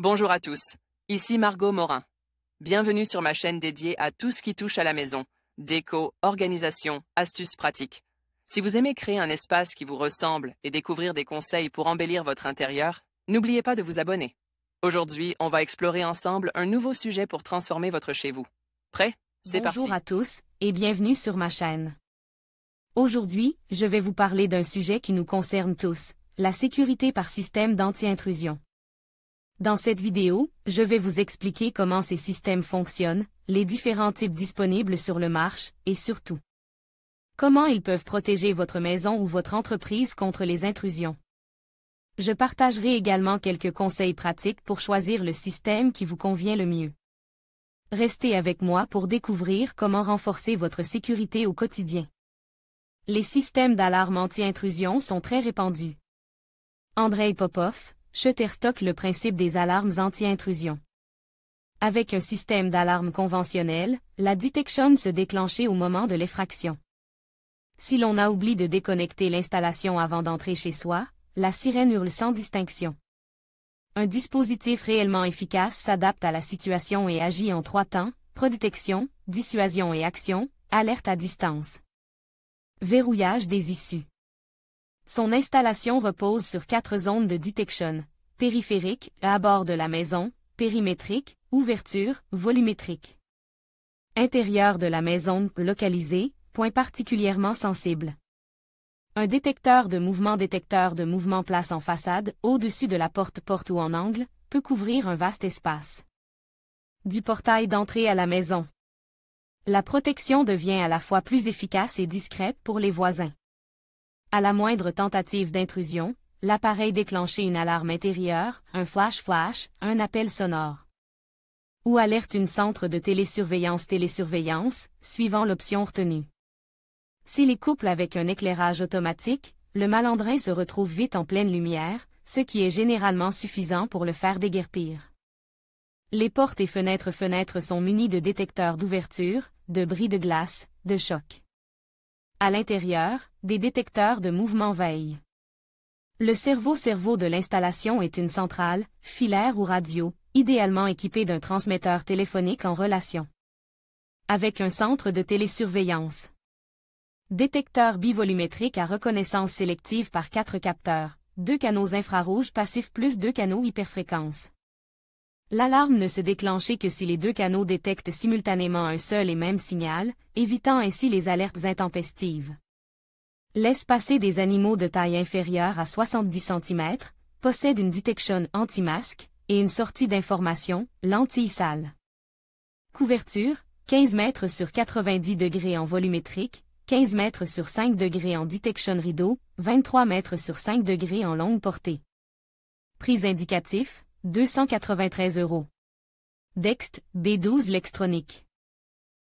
Bonjour à tous, ici Margot Morin. Bienvenue sur ma chaîne dédiée à tout ce qui touche à la maison, déco, organisation, astuces pratiques. Si vous aimez créer un espace qui vous ressemble et découvrir des conseils pour embellir votre intérieur, n'oubliez pas de vous abonner. Aujourd'hui, on va explorer ensemble un nouveau sujet pour transformer votre chez vous. Prêt? C'est parti. Bonjour à tous et bienvenue sur ma chaîne. Aujourd'hui, je vais vous parler d'un sujet qui nous concerne tous, la sécurité par système d'anti-intrusion. Dans cette vidéo, je vais vous expliquer comment ces systèmes fonctionnent, les différents types disponibles sur le marché et surtout, comment ils peuvent protéger votre maison ou votre entreprise contre les intrusions. Je partagerai également quelques conseils pratiques pour choisir le système qui vous convient le mieux. Restez avec moi pour découvrir comment renforcer votre sécurité au quotidien. Les systèmes d'alarme anti-intrusion sont très répandus. Andrei Popov, Shutterstock le principe des alarmes anti-intrusion. Avec un système d'alarme conventionnel, la detection se déclenchait au moment de l'effraction. Si l'on a oublié de déconnecter l'installation avant d'entrer chez soi, la sirène hurle sans distinction. Un dispositif réellement efficace s'adapte à la situation et agit en 3 temps, protection, dissuasion et action, alerte à distance. Verrouillage des issues. Son installation repose sur 4 zones de detection: périphérique, à bord de la maison, périmétrique, ouverture, volumétrique. Intérieur de la maison, localisé, point particulièrement sensible. Un détecteur de mouvement place en façade, au-dessus de la porte ou en angle, peut couvrir un vaste espace. Du portail d'entrée à la maison. La protection devient à la fois plus efficace et discrète pour les voisins. À la moindre tentative d'intrusion, l'appareil déclenche une alarme intérieure, un flash, un appel sonore. Ou alerte une centre de télésurveillance, suivant l'option retenue. S'il est couplé avec un éclairage automatique, le malandrin se retrouve vite en pleine lumière, ce qui est généralement suffisant pour le faire déguerpir. Les portes et fenêtres sont munies de détecteurs d'ouverture, de bris de glace, de choc. À l'intérieur, des détecteurs de mouvement veillent. Le cerveau de l'installation est une centrale, filaire ou radio, idéalement équipée d'un transmetteur téléphonique en relation avec un centre de télésurveillance. Détecteur bivolumétrique à reconnaissance sélective par 4 capteurs, 2 canaux infrarouges passifs plus 2 canaux hyperfréquence. L'alarme ne se déclenche que si les 2 canaux détectent simultanément un seul et même signal, évitant ainsi les alertes intempestives. Laisse passer des animaux de taille inférieure à 70 cm, possède une detection anti-masque, et une sortie d'information, lentille-sale. Couverture, 15 mètres sur 90 degrés en volumétrique, 15 mètres sur 5 degrés en detection rideau, 23 mètres sur 5 degrés en longue portée. Prix indicatif, 293 €. Dext, B12 L'Extronique.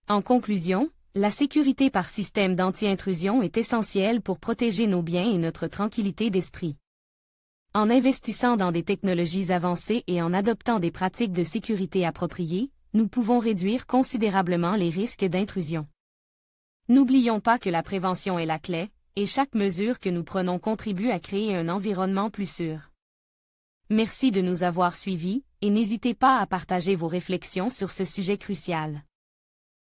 En conclusion, la sécurité par système d'anti-intrusion est essentielle pour protéger nos biens et notre tranquillité d'esprit. En investissant dans des technologies avancées et en adoptant des pratiques de sécurité appropriées, nous pouvons réduire considérablement les risques d'intrusion. N'oublions pas que la prévention est la clé, et chaque mesure que nous prenons contribue à créer un environnement plus sûr. Merci de nous avoir suivis, et n'hésitez pas à partager vos réflexions sur ce sujet crucial.